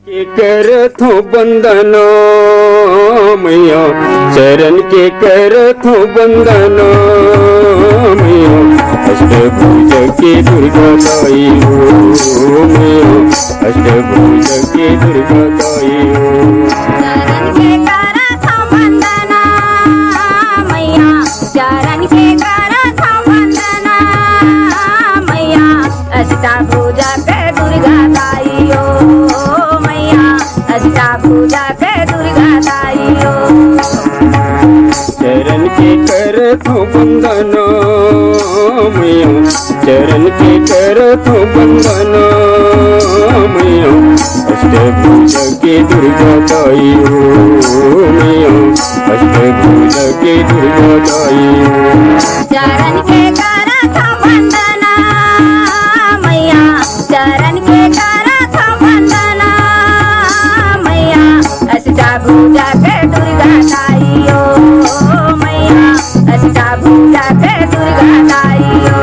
के करथो बंदना मैया चरण के करथो बंदना मैया अष्टभुज के दुर्गा ताई हो मैया अष्टभुज के दुर्गा ताई हो। चरण के करथो बंदना मैया चरण के करथो बंदना मैया अष्टभुज के दुर्गा ताई हो मैया अष्टभुज के दुर्गा ताई हो। चरण के करथो बंदना मैया चरण के करथो बंदना मैया अष्टभुज के दुर्गा ताई हो मैया अष्टभुज के दुर्गा ताई हो। चरण के करथो बंदना मैया चरण के करथो बंदना मैया अष्टभुज के दुर्गा ताई हो मैया अष्टभुज के दुर्गा ताई हो।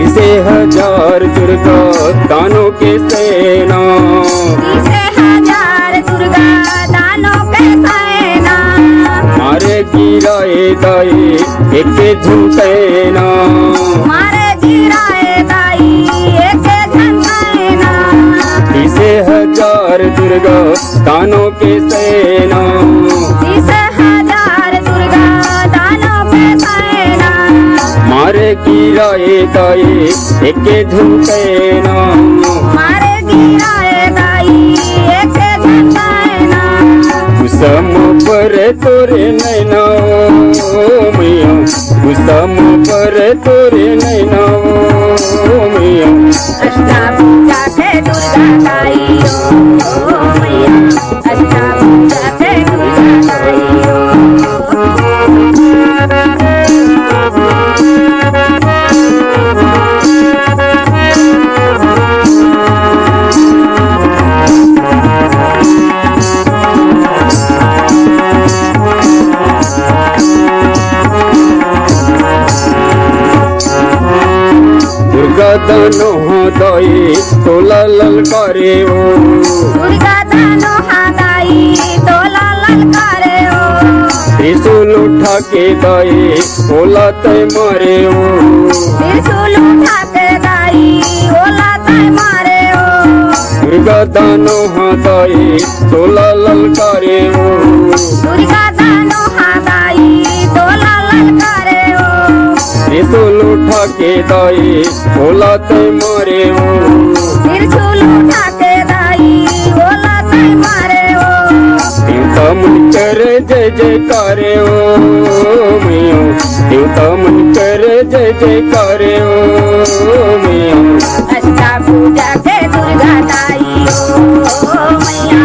इसे हजार दुर्गा दानों के सेना इसे हजार दुर्गा दानों के सेना मारे गिराए दाई एक झुमकैना मारे गिराए दाई एक झंझैना। इसे हजार दुर्गा दानों के सेना इसे हजार दुर्गा दानों के सेना मारे गिराए दाई एक झुमकैना मारे गिराए दाई एक झंझैना। कुसम पर तोरे नैना ओ मैया कुसम पर तोरे नैना ओ मैया अष्टभुज के दुर्गा ताई हो मैया अष्टभुज के दुर्गा ताई हो। दुर्गा दानो दाई तोला ललकारे ओ दुर्गा दानो हादाई तोला ललकारे हो। त्रिशूल उठा के दाई ओला तय मारे ओ त्रिशूल उठा के दाई ओला तय मारे हो। दुर्गा दानो दाई तोला ललकारे ओ दुर्गा दानो हादाई तोला ललकारे हो। त्रिशूल उठा के दाई ओला तय मारे ओ त्रिशूल उठा के दाई ओला तय मारे हो। देवता मन कर जय जयकारे ओ मैया देवता मन कर जय जयकारे ओ मैया अष्टभुज के दुर्गा ताई हो मैया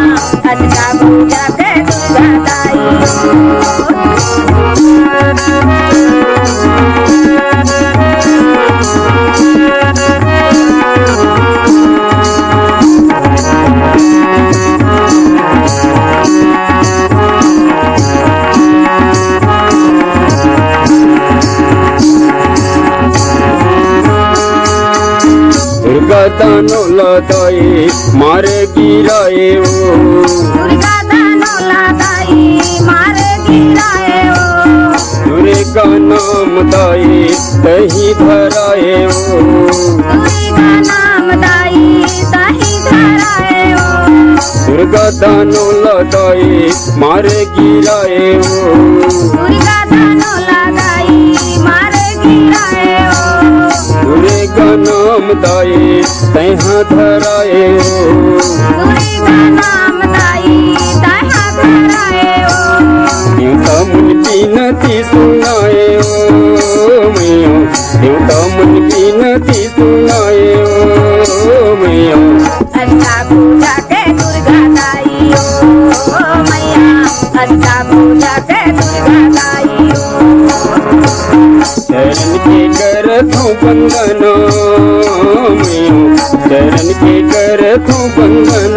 अष्टभुज के दुर्गा ताई हो। दुर्गा दानो दाई मारे गिराए ओ दुर्गा दानो लादाई मारे गिराए हो। दुर्गा नाम दाई तही धराए ओ दुर्गा नाम दाई तही धराए हो। दुर्गा दानो दाई मारे गिराए ओ दुर्गा दानो लादाई मारे गिराए हो। दुर्गा नाम दाई तहाँ धराए ओ दुर्गा नाम दाई तहा धराए हो। देवता मन कीनती सुनाए ओ मैया देवता मन कीनती सुनाए ओ मैया अष्टभुज के दुर्गा ताई हो मैया अष्टभुज के दुर्गा ताई हो। चरण के कर करथो बंदन मैं चरण के करथो बंदन